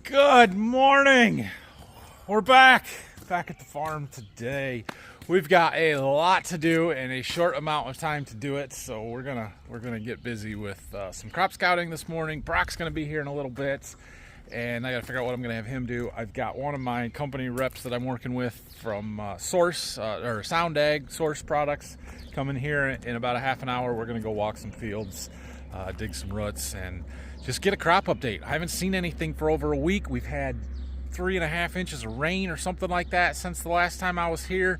Good morning. We're back at the farm today. We've got a lot to do in a short amount of time to do it, so we're gonna get busy with some crop scouting this morning. Brock's gonna be here in a little bit, and I gotta figure out what I'm gonna have him do. I've got one of my company reps that I'm working with from Sound Ag Source Products coming here in about a half an hour. We're gonna go walk some fields, dig some roots, and just get a crop update. I haven't seen anything for over a week. We've had 3.5 inches of rain or something like that since the last time I was here.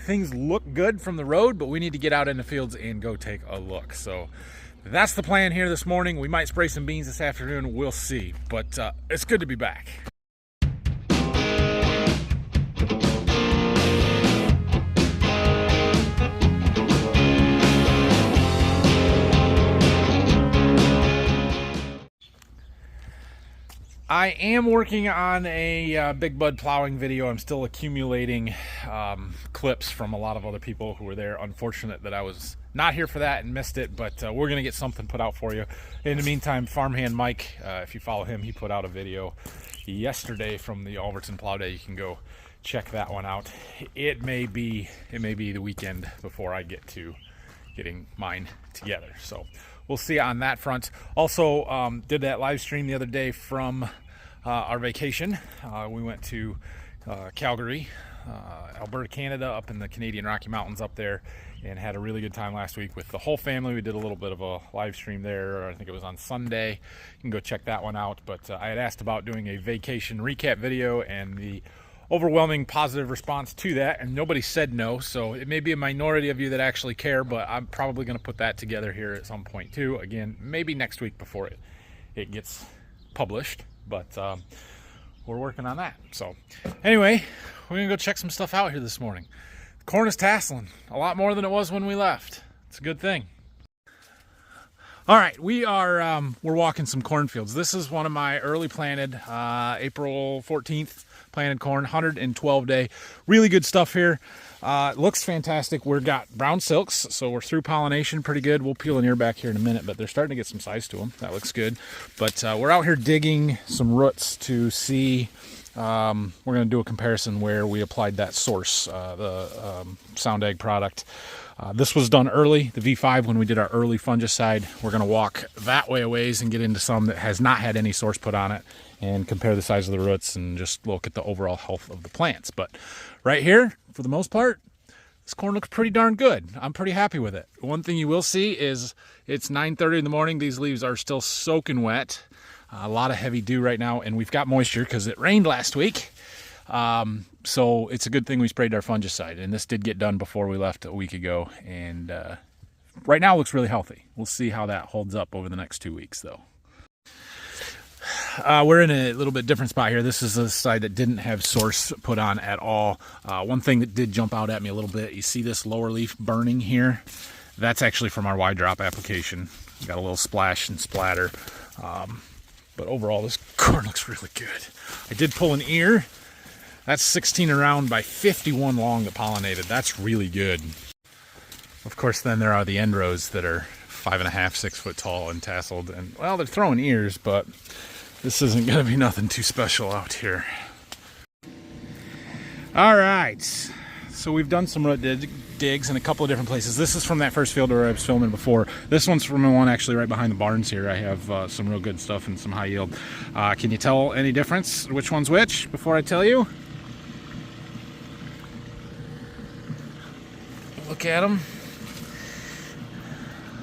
Things look good from the road, but we need to get out in the fields and go take a look. So that's the plan here this morning. We might spray some beans this afternoon. We'll see, but it's good to be back. I am working on a big bud plowing video. I'm still accumulating clips from a lot of other people who were there. Unfortunate that I was not here for that and missed it, but we're going to get something put out for you. In the meantime, Farmhand Mike, if you follow him, he put out a video yesterday from the Waldron plow day. You can go check that one out. It may be the weekend before I get to getting mine together, so we'll see on that front. Also, did that live stream the other day from our vacation. We went to Calgary, Alberta, Canada, up in the Canadian Rocky Mountains up there, and had a really good time last week with the whole family. We did a little bit of a live stream there. I think it was on Sunday. You can go check that one out. But I had asked about doing a vacation recap video, and the overwhelming positive response to that, and nobody said no, so it may be a minority of you that actually care, but I'm probably going to put that together here at some point too. Again, maybe next week before it gets published, but we're working on that. So anyway, we're gonna go check some stuff out here this morning. The corn is tasseling a lot more than it was when we left. It's a good thing. All right, we're walking some cornfields. This is one of my early planted, April 14th planted corn, 112 day. Really good stuff here. Looks fantastic. We've got brown silks, so we're through pollination pretty good. We'll peel an ear back here in a minute, but they're starting to get some size to them. That looks good. But we're out here digging some roots to see. We're going to do a comparison where we applied that source, the Sound Ag product. This was done early, the V5, when we did our early fungicide. We're going to walk that way a ways and get into some that has not had any source put on it and compare the size of the roots and just look at the overall health of the plants. But right here, for the most part, this corn looks pretty darn good. I'm pretty happy with it. One thing you will see is it's 9:30 in the morning. These leaves are still soaking wet. A lot of heavy dew right now, and we've got moisture because it rained last week. So it's a good thing we sprayed our fungicide, and this did get done before we left a week ago, and right now it looks really healthy. We'll see how that holds up over the next 2 weeks though. We're in a little bit different spot here. This is a side that didn't have source put on at all. One thing that did jump out at me a little bit, you see this lower leaf burning here? That's actually from our wide drop application. Got a little splash and splatter. But overall, this corn looks really good. I did pull an ear. That's 16 around by 51 long that pollinated. That's really good. Of course, then there are the end rows that are 5.5, 6 foot tall and tasseled. And, well, they're throwing ears, but this isn't going to be nothing too special out here. All right. So we've done some root digs in a couple of different places. This is from that first field where I was filming before. This one's from the one actually right behind the barns here. I have some real good stuff and some high yield. Can you tell any difference which one's which before I tell you? Look at them.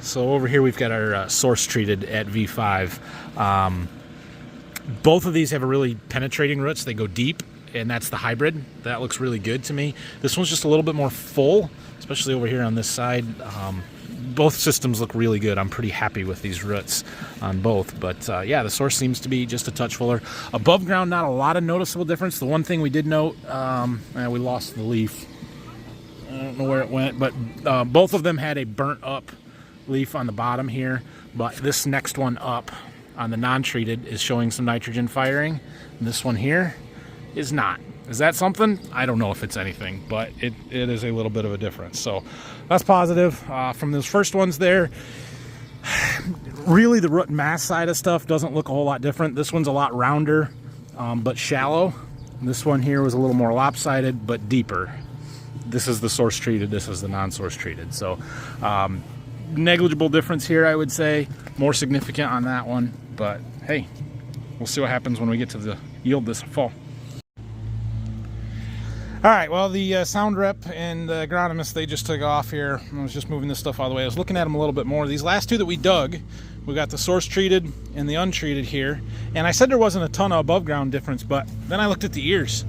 So over here we've got our source treated at V5. Both of these have a really penetrating roots. They go deep, and that's the hybrid. That looks really good to me. This one's just a little bit more full, especially over here on this side. Both systems look really good. I'm pretty happy with these roots on both. But yeah, the source seems to be just a touch fuller. Above ground, not a lot of noticeable difference. The one thing we did note, we lost the leaf. I don't know where it went, but both of them had a burnt up leaf on the bottom here. But this next one up on the non-treated is showing some nitrogen firing. And this one here is not. Is that something? I don't know if it's anything, but it is a little bit of a difference. So that's positive. From those first ones there, really the root mass side of stuff doesn't look a whole lot different. This one's a lot rounder. but shallow. This one here was a little more lopsided, but deeper. This is the source treated, this is the non-source treated. So negligible difference here, I would say. More significant on that one, but hey, we'll see what happens when we get to the yield this fall. All right, well, the sound rep and the agronomist, they just took off here. I was just moving this stuff out of the way. I was looking at them a little bit more. These last two that we dug, we got the source treated and the untreated here. And I said there wasn't a ton of above ground difference, but then I looked at the ears.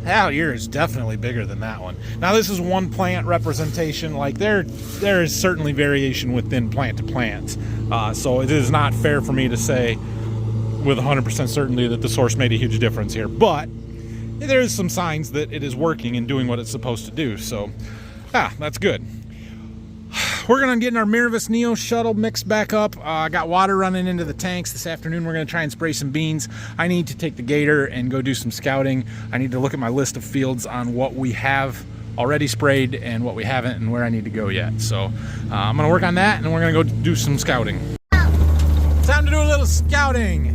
That ear is definitely bigger than that one. Now, this is one plant representation. Like, there is certainly variation within plant to plant. So it is not fair for me to say with 100% certainty that the source made a huge difference here. But there is some signs that it is working and doing what it's supposed to do. So, that's good. We're going to get in our Miravis Neo shuttle mixed back up. I got water running into the tanks this afternoon. We're going to try and spray some beans. I need to take the gator and go do some scouting. I need to look at my list of fields on what we have already sprayed and what we haven't and where I need to go yet. So I'm going to work on that, and we're going to go do some scouting. Time to do a little scouting.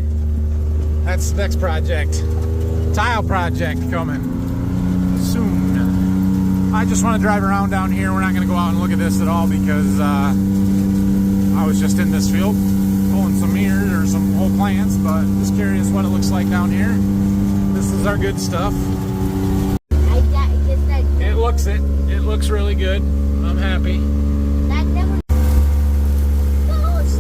That's the next project. Tile project coming soon. I just want to drive around down here. We're not going to go out and look at this at all because I was just in this field pulling some ears or some whole plants, but just curious what it looks like down here. This is our good stuff. It looks really good. I'm happy.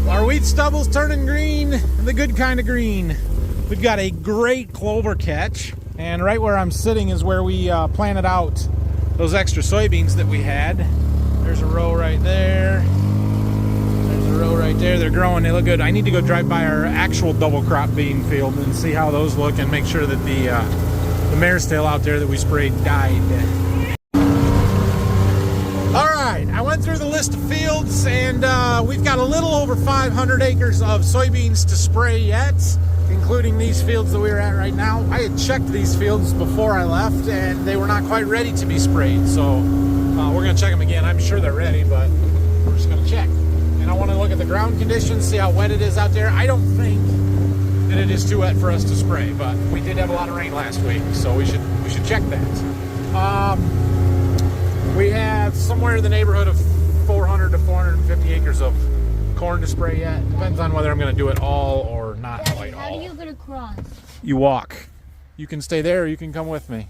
Our wheat stubble's turning green, the good kind of green. We've got a great clover catch, and right where I'm sitting is where we planted out those extra soybeans that we had. There's a row right there. There's a row right there. They're growing. They look good. I need to go drive by our actual double crop bean field and see how those look and make sure that the mare's tail out there that we sprayed died. All right, I went through the list of fields, and we've got a little over 500 acres of soybeans to spray yet, including these fields that we're at right now. I had checked these fields before I left, and they were not quite ready to be sprayed. So we're going to check them again. I'm sure they're ready, but we're just going to check. And I want to look at the ground conditions, see how wet it is out there. I don't think that it is too wet for us to spray, but we did have a lot of rain last week, so we should check that. We have somewhere in the neighborhood of 400 to 450 acres of corn to spray yet. Depends on whether I'm going to do it all or not quite all. How are you going to cross? You walk. You can stay there or you can come with me.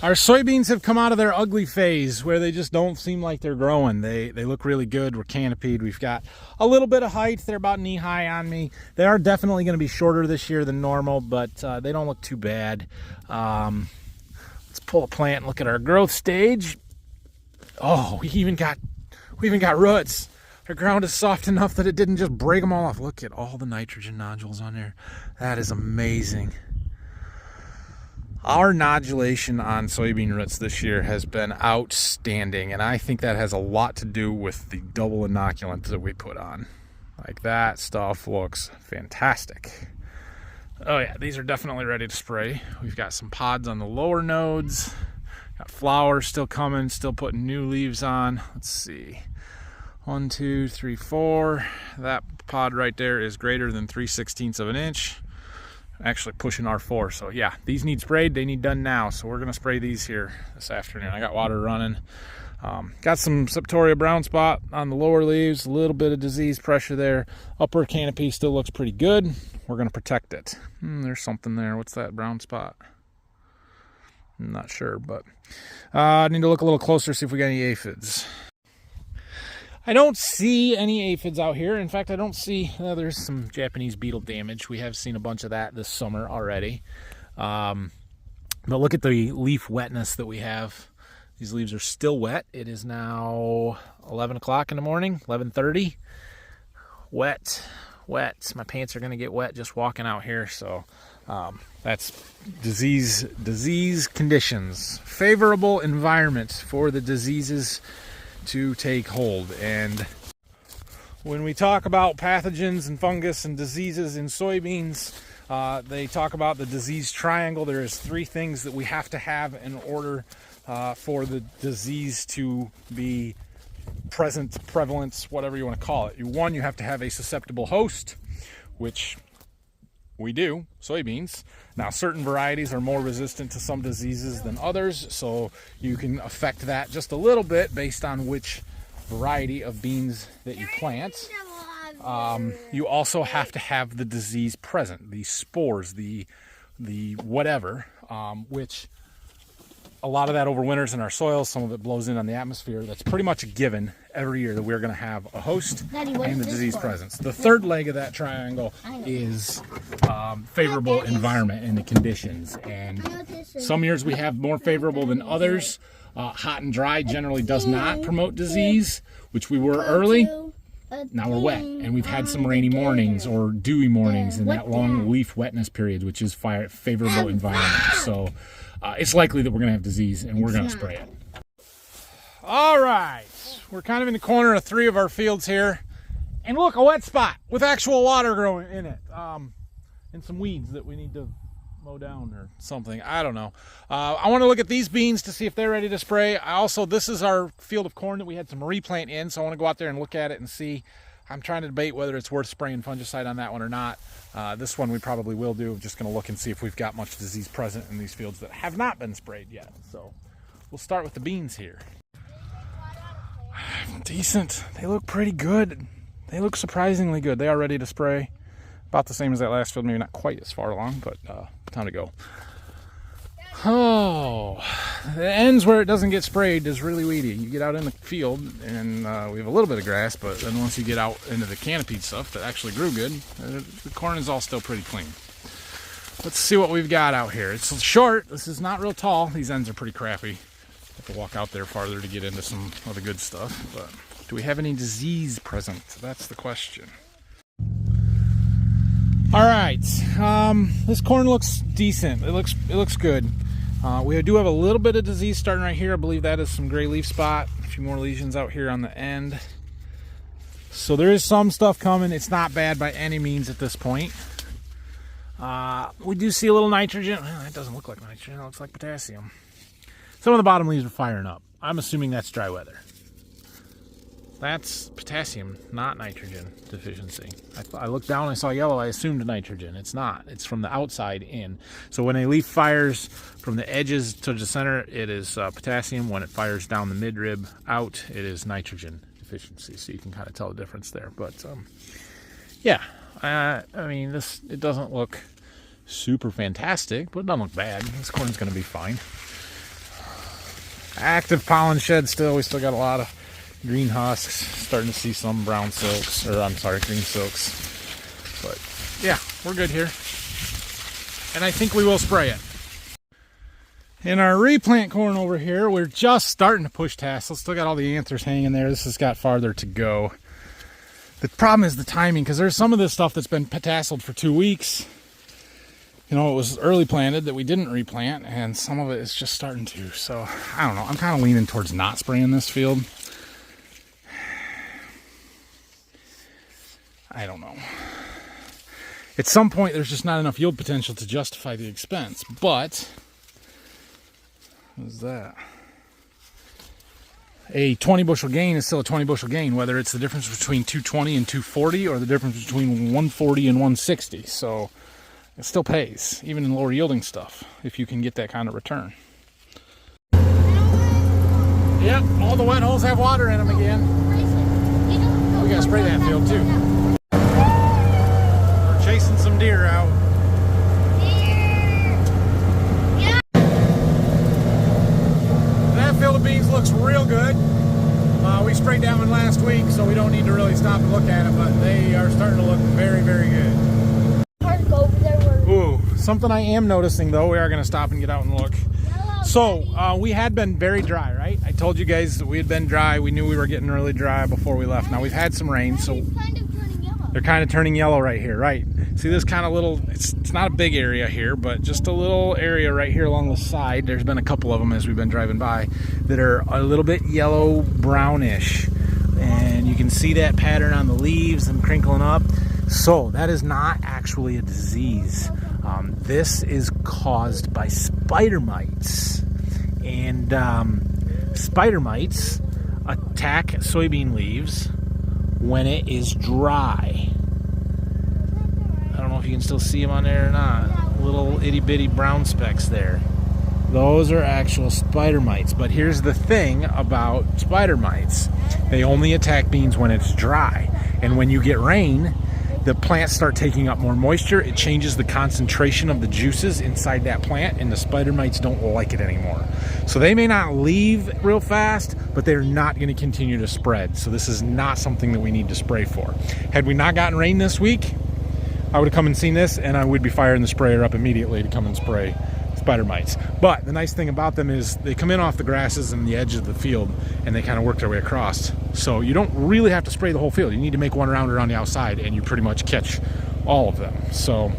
Our soybeans have come out of their ugly phase where they just don't seem like they're growing. They look really good. We're canopied. We've got a little bit of height. They're about knee high on me. They are definitely going to be shorter this year than normal, but they don't look too bad. Let's pull a plant and look at our growth stage. Oh, we even got roots. Our ground is soft enough that it didn't just break them all off. Look at all the nitrogen nodules on there. That is amazing. Our nodulation on soybean roots this year has been outstanding, and I think that has a lot to do with the double inoculant that we put on. Like, that stuff looks fantastic. Oh yeah, these are definitely ready to spray. We've got some pods on the lower nodes. Got flowers still coming, still putting new leaves on. Let's see. 1, 2, 3, 4. That pod right there is greater than 3/16 of an inch. Actually pushing R4. So yeah, these need sprayed. They need done now. So we're gonna spray these here this afternoon. I got water running. Got some Septoria brown spot on the lower leaves, a little bit of disease pressure there. Upper canopy still looks pretty good. We're going to protect it. There's something there. What's that brown spot? I'm not sure, but I need to look a little closer, see if we got any aphids. I don't see any aphids out here. In fact, I don't see, there's some Japanese beetle damage. We have seen a bunch of that this summer already. But look at the leaf wetness that we have. These leaves are still wet. It is now 11 o'clock in the morning, 11:30. Wet. My pants are going to get wet just walking out here. So that's disease conditions. Favorable environment for the diseases to take hold. And when we talk about pathogens and fungus and diseases in soybeans, they talk about the disease triangle. There is 3 things that we have to have in order for the disease to be present, prevalence, whatever you want to call it. 1, you have to have a susceptible host, which We do, soybeans. Now, certain varieties are more resistant to some diseases than others, so you can affect that just a little bit based on which variety of beans that you plant. You also have to have the disease present, the spores, the whatever, which a lot of that overwinters in our soils. Some of it blows in on the atmosphere. That's pretty much a given every year that we're going to have a host and the disease presence. The third leg of that triangle is favorable environment and the conditions. And some years we have more favorable than others. Hot and dry generally does not promote disease, which we were early. Now we're wet, and we've had some rainy mornings or dewy mornings in that long leaf wetness period, which is favorable environment. So it's likely that we're going to have disease, and we're going to spray it. All right, we're kind of in the corner of 3 of our fields here, and look, a wet spot with actual water growing in it, and some weeds that we need to mow down or something. I don't know. I want to look at these beans to see if they're ready to spray. This is our field of corn that we had some replant in, so I want to go out there and look at it and see. I'm trying to debate whether it's worth spraying fungicide on that one or not. This one we probably will do. I'm just going to look and see if we've got much disease present in these fields that have not been sprayed yet. So we'll start with the beans here. Decent. They look pretty good. They look surprisingly good. They are ready to spray. About the same as that last field, maybe not quite as far along, but time to go. Oh, the ends where it doesn't get sprayed is really weedy. You get out in the field, and we have a little bit of grass, but then once you get out into the canopied stuff that actually grew good, the corn is all still pretty clean. Let's see what we've got out here. It's short. This is not real tall. These ends are pretty crappy. Have to walk out there farther to get into some of the good stuff. But do we have any disease present? That's the question. All right, this corn looks decent. It looks good. We do have a little bit of disease starting right here. I believe that is some gray leaf spot. A few more lesions out here on the end. So there is some stuff coming. It's not bad by any means at this point. We do see a little nitrogen. Well, that doesn't look like nitrogen. It looks like potassium. Some of the bottom leaves are firing up. I'm assuming that's dry weather. That's potassium, not nitrogen deficiency. I looked down and I saw yellow. I assumed nitrogen. It's not. It's from the outside in. So when a leaf fires from the edges to the center, it is potassium. When it fires down the midrib out, it is nitrogen deficiency. So you can kind of tell the difference there. But yeah, I mean, it doesn't look super fantastic, but it doesn't look bad. This corn's going to be fine. Active pollen shed still. We still got a lot of green husks, starting to see some brown silks, or I'm sorry, green silks. But yeah, we're good here. And I think we will spray it. In our replant corn over here, we're just starting to push tassels. Still got all the anthers hanging there. This has got farther to go. The problem is the timing, because there's some of this stuff that's been tasseled for 2 weeks. You know, it was early planted that we didn't replant, and some of it is just starting to. So I don't know. I'm kind of leaning towards not spraying this field. I don't know. At some point, there's just not enough yield potential to justify the expense. But what is that? A 20 bushel gain is still a 20 bushel gain, whether it's the difference between 220 and 240 or the difference between 140 and 160. So it still pays, even in lower yielding stuff, if you can get that kind of return. Yep, all the wet holes have water in them again. We gotta spray that field too. Chasing some deer out. Yeah. That field of beans looks real good. We sprayed that one last week, so we don't need to really stop and look at it, but they are starting to look very, very good. Ooh, something I am noticing though, we are going to stop and get out and look. So, we had been very dry, right? I told you guys that we had been dry. We knew we were getting really dry before we left. Now we've had some rain, so they're kind of turning yellow right here, right? See this kind of little, it's not a big area here, but just a little area right here along the side. There's been a couple of them as we've been driving by that are a little bit yellow brownish. And you can see that pattern on the leaves, them crinkling up. So that is not actually a disease. This is caused by spider mites. And spider mites attack soybean leaves when it is dry. I don't know if you can still see them on there or not. Little itty bitty brown specks there. Those are actual spider mites. But here's the thing about spider mites. They only attack beans when it's dry. And when you get rain, the plants start taking up more moisture. It changes the concentration of the juices inside that plant, and the spider mites don't like it anymore. So they may not leave real fast, but they're not going to continue to spread. So this is not something that we need to spray for. Had we not gotten rain this week, I would have come and seen this, and I would be firing the sprayer up immediately to come and spray spider mites. But the nice thing about them is they come in off the grasses and the edge of the field, and they kind of work their way across. So you don't really have to spray the whole field. You need to make one round around the outside, and you pretty much catch all of them. So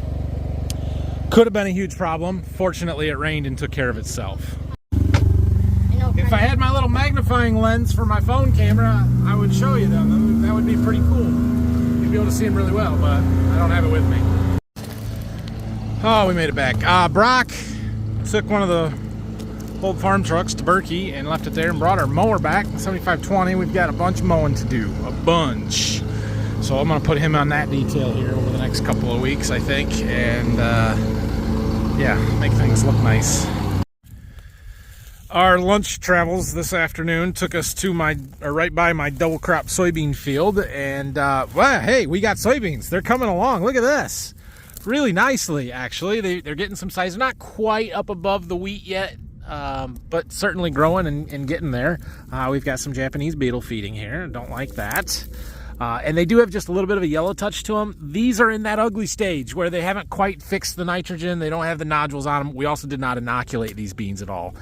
could have been a huge problem. Fortunately, it rained and took care of itself. If I had my little magnifying lens for my phone camera, I would show you them. That would be pretty cool. You'd be able to see them really well, but I don't have it with me. Oh, we made it back. Brock took one of the old farm trucks to Berkey and left it there and brought our mower back, the 7520. We've got a bunch of mowing to do, a bunch. So I'm going to put him on that detail here over the next couple of weeks, I think, and yeah, make things look nice. Our lunch travels this afternoon took us to right by my double crop soybean field, and well, hey, we got soybeans. They're coming along. Look at this. Really nicely, actually. They're getting some size. They're not quite up above the wheat yet, but certainly growing and getting there. We've got some Japanese beetle feeding here. Don't like that. And they do have just a little bit of a yellow touch to them. These are in that ugly stage where they haven't quite fixed the nitrogen. They don't have the nodules on them. We also did not inoculate these beans at all.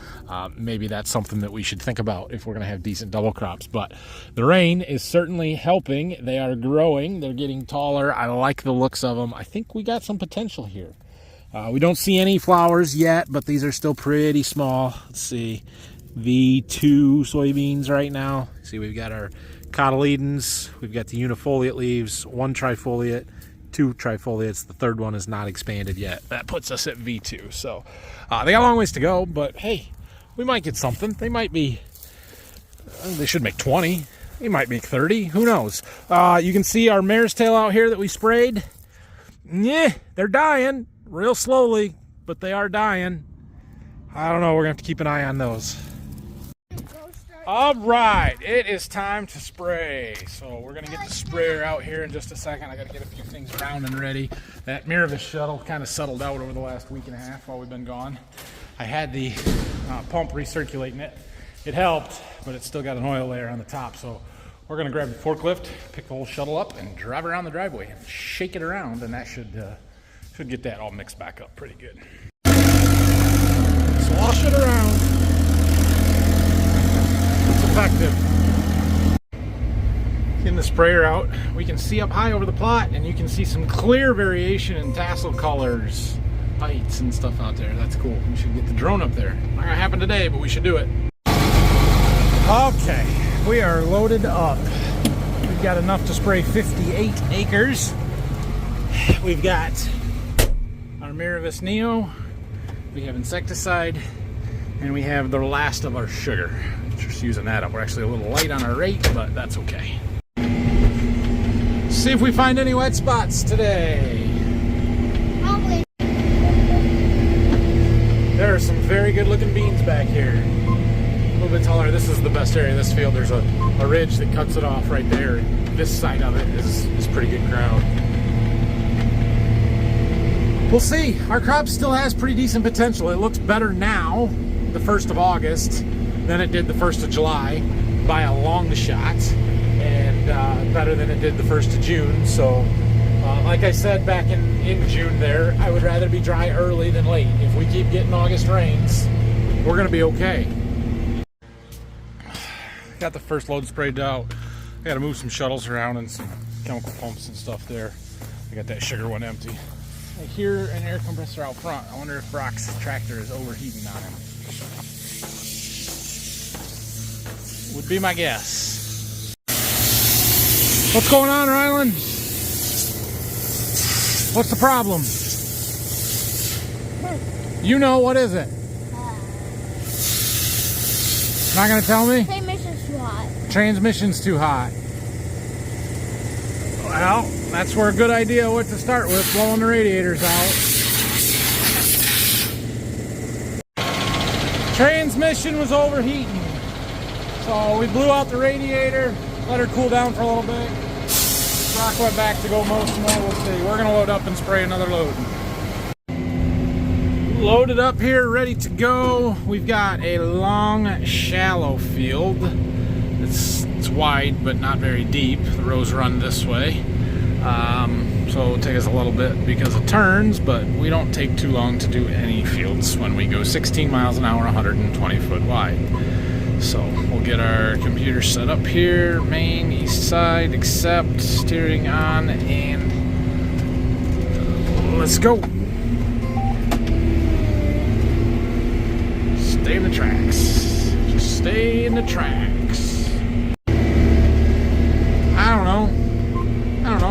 Maybe that's something that we should think about if we're going to have decent double crops. But the rain is certainly helping. They are growing. They're getting taller. I like the looks of them. I think we got some potential here. We don't see any flowers yet, but these are still pretty small. Let's see. V2 soybeans right now. See, we've got our cotyledons, we've got the unifoliate leaves, one trifoliate, two trifoliates. The third one is not expanded yet. That puts us at V2. So they got a long ways to go, but hey, we might get something. They might be, they should make 20. They might make 30. Who knows? You can see our mare's tail out here that we sprayed. Yeah, they're dying real slowly, but they are dying. I don't know. We're going to have to keep an eye on those. All right, it is time to spray. So we're going to get the sprayer out here in just a second. I got to get a few things round and ready. That Miravis shuttle kind of settled out over the last week and a half while we've been gone. I had the pump recirculating it. It helped, but it's still got an oil layer on the top. So we're going to grab the forklift, pick the whole shuttle up, and drive around the driveway and shake it around, and that should get that all mixed back up pretty good. Slosh it around. Effective. Getting the sprayer out, we can see up high over the plot, and you can see some clear variation in tassel colors, bites and stuff out there. That's cool. We should get the drone up there. Not gonna happen today, but we should do it. Okay, we are loaded up. We've got enough to spray 58 acres. We've got our Miravis Neo, we have insecticide, and we have the last of our sugar. Just using that up. We're actually a little light on our rate, but that's okay. See if we find any wet spots today. Probably. There are some very good looking beans back here. A little bit taller. This is the best area of this field. There's a ridge that cuts it off right there. This side of it is pretty good ground. We'll see. Our crop still has pretty decent potential. It looks better now, the 1st of August, than it did the 1st of July by a long shot, and better than it did the 1st of June. So like I said back in June there, I would rather be dry early than late. If we keep getting August rains, we're gonna be okay. Got the first load sprayed out. I gotta move some shuttles around and some chemical pumps and stuff there. I got that sugar one empty. I hear an air compressor out front. I wonder if Brock's tractor is overheating on him. Would be my guess. What's going on, Rylan? What's the problem? You know, what is it? Not gonna tell me? Transmission's too hot. Transmission's too hot. Well, that's where a good idea what to start with, blowing the radiators out. Transmission was overheating. So we blew out the radiator, let her cool down for a little bit. Rock went back to go mow some more. We'll see. We're gonna load up and spray another load. Loaded up here, ready to go. We've got a long, shallow field. It's wide, but not very deep. The rows run this way. So it'll take us a little bit because of turns, but we don't take too long to do any fields when we go 16 miles an hour, 120 foot wide. So we'll get our computer set up here, main, east side, accept, steering on, and let's go. Stay in the tracks. Just stay in the tracks. I don't know.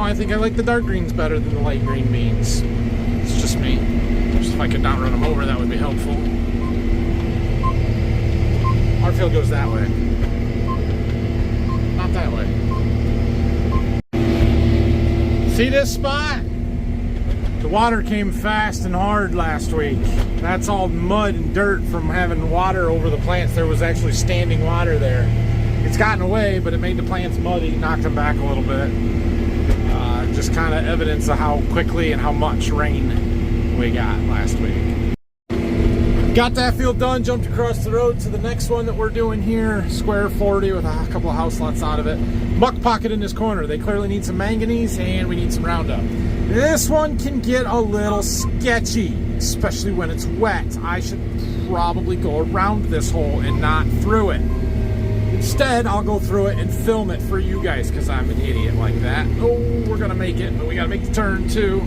I think I like the dark greens better than the light green beans. It's just me. Just if I could not run them over, that would be helpful. Our field goes that way. Not that way. See this spot? The water came fast and hard last week. That's all mud and dirt from having water over the plants. There was actually standing water there. It's gotten away, but it made the plants muddy, knocked them back a little bit. Just kind of evidence of how quickly and how much rain we got last week. Got that field done, jumped across the road to the next one that we're doing here. Square 40 with a couple of house lots out of it. Muck pocket in this corner. They clearly need some manganese and we need some Roundup. This one can get a little sketchy, especially when it's wet. I should probably go around this hole and not through it. Instead, I'll go through it and film it for you guys because I'm an idiot like that. Oh, we're going to make it, but we got to make the turn too.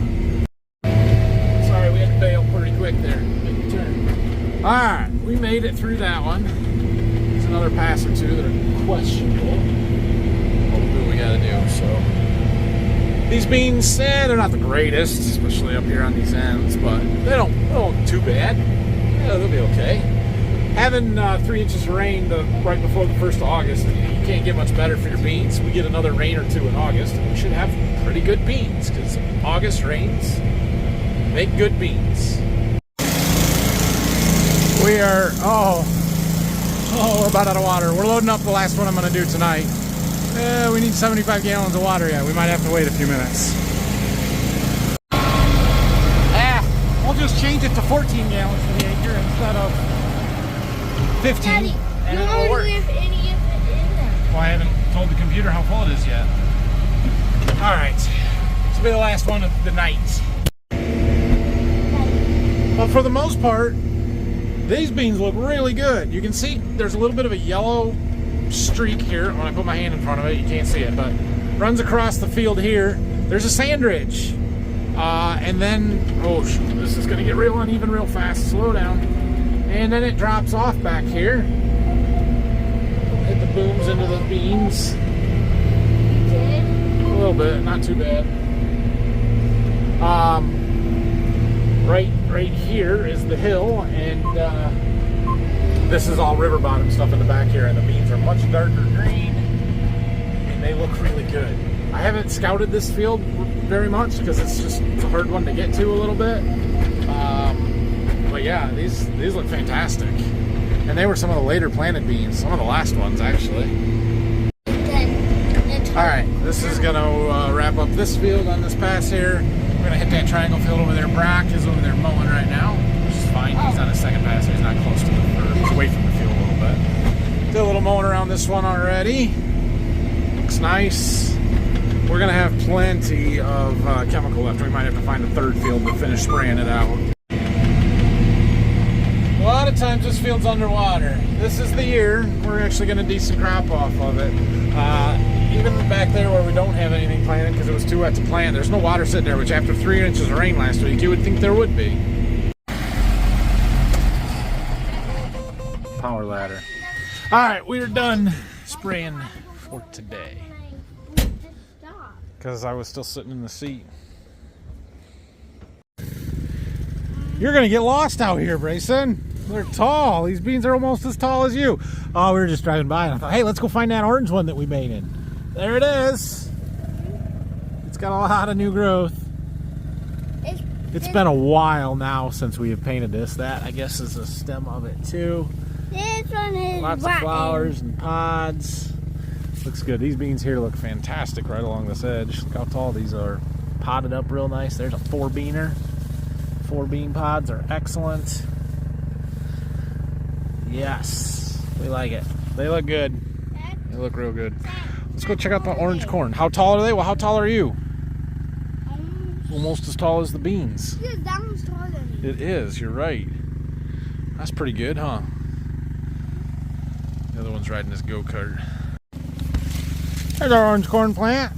Sorry, we had to bail pretty quick there. Make the turn. All right, we made it through that one. There's another pass or two that are questionable. We'll do what we got to do, so. These beans, they're not the greatest, especially up here on these ends, but they don't look too bad. Yeah, they'll be okay. Having 3 inches of rain right before the 1st of August, you can't get much better for your beans. We get another rain or two in August, and we should have pretty good beans, because August rains make good beans. We are, we're about out of water. We're loading up the last one I'm going to do tonight. We need 75 gallons of water yet. We might have to wait a few minutes. We'll just change it to 14 gallons for the acre instead of 15. Daddy, and you it'll already work. have any of it in there. Well, I haven't told the computer how full it is yet. All right, this will be the last one of the night. But for the most part, these beans look really good. You can see there's a little bit of a yellow streak here. When I put my hand in front of it, you can't see it, but runs across the field here. There's a sand ridge. And then, oh shoot, this is gonna get real uneven real fast. Slow down. And then it drops off back here. Hit the booms into the beans. A little bit, not too bad. Right here is the hill, and this is all river bottom stuff in the back here, and the beans are much darker green, and they look really good. I haven't scouted this field very much because it's a hard one to get to a little bit. But yeah, these look fantastic. And they were some of the later planted beans, some of the last ones actually. Alright, this is going to wrap up this field on this pass here. We're going to hit that triangle field over there. Brock is over there mowing right now, which is fine. He's on his second pass, so he's not close to he's away from the field a little bit. Did a little mowing around this one already. Looks nice. We're going to have plenty of chemical left. We might have to find a third field to finish spraying it out. A lot of times this field's underwater. This is the year we're actually getting a decent crop off of it. Even back there where we don't have anything planted because it was too wet to plant, there's no water sitting there, which after 3 inches of rain last week, you would think there would be. Power ladder. All right, we're done spraying for today. Because I was still sitting in the seat. You're going to get lost out here, Brayson. They're tall. These beans are almost as tall as you. Oh, we were just driving by and I thought, hey, let's go find that orange one that we made in. There it is. got a lot of new growth. It's been a while now since we have painted this. That, I guess, is a stem of it too. This one is lots of flowers and pods. Looks good. These beans here look fantastic right along this edge. Look how tall these are. Potted up real nice. There's a 4-beaner. 4-bean pods are excellent. Yes, we like it. They look good. They look real good. Let's go check out the orange corn. How tall are they? Well, how tall are you? Almost as tall as the beans. Yeah, that one's taller than me. It is. You're right. That's pretty good, huh? The other one's riding his go-kart. There's our orange corn plant.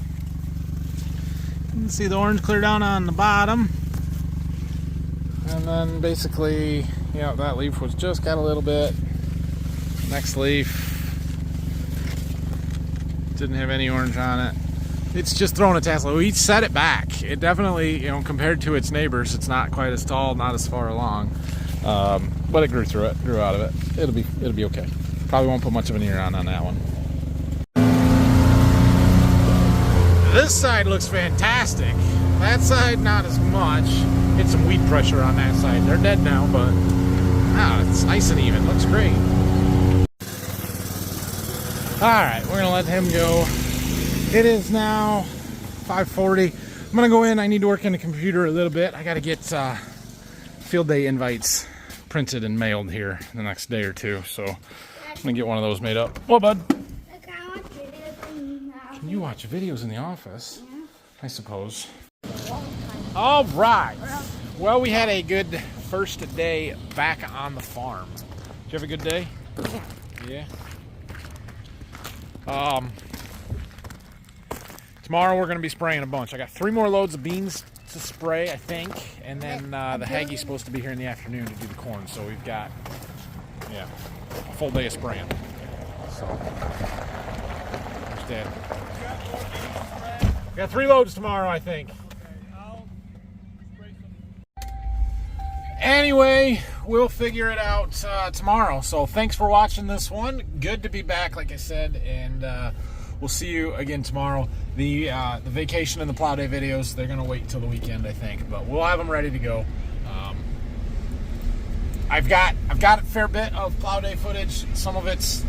You can see the orange clear down on the bottom. And then basically, yeah, that leaf was just got a little bit. Next leaf didn't have any orange on it. It's just throwing a tassel. We set it back. It definitely, you know, compared to its neighbors, it's not quite as tall, not as far along. But it grew through it, grew out of it. It'll be okay. Probably won't put much of an ear on that one. This side looks fantastic. That side, not as much. Get some weed pressure on that side. They're dead now, but it's nice and even. Looks great. Alright, we're gonna let him go. It is now 5:40. I'm gonna go in. I need to work in the computer a little bit. I gotta get field day invites printed and mailed here the next day or two. So I'm gonna get one of those made up. Well, bud. Can you watch videos in the office? Yeah. I suppose. All right. Well, we had a good first day back on the farm. Did you have a good day? Yeah. Tomorrow we're going to be spraying a bunch. I got 3 more loads of beans to spray, I think, and then the Haggie's supposed to be here in the afternoon to do the corn. So we've got, a full day of spraying. So, there's Dad. We got 3 loads tomorrow, I think. Anyway, we'll figure it out tomorrow. So thanks for watching this one. Good to be back, like I said, and we'll see you again tomorrow. The vacation and the plow day videos, they're gonna wait until the weekend, I think, but we'll have them ready to go. I've got a fair bit of plow day footage. Some of it's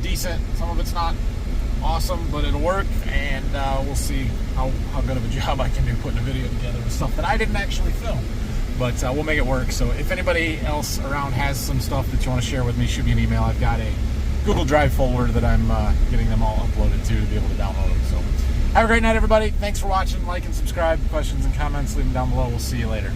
decent, some of it's not awesome, but it'll work, and we'll see how good of a job I can do putting a video together with stuff that I didn't actually film. But we'll make it work. So if anybody else around has some stuff that you want to share with me, shoot me an email. I've got a Google Drive folder that I'm getting them all uploaded to be able to download them. So have a great night, everybody. Thanks for watching. Like and subscribe. Questions and comments, leave them down below. We'll see you later.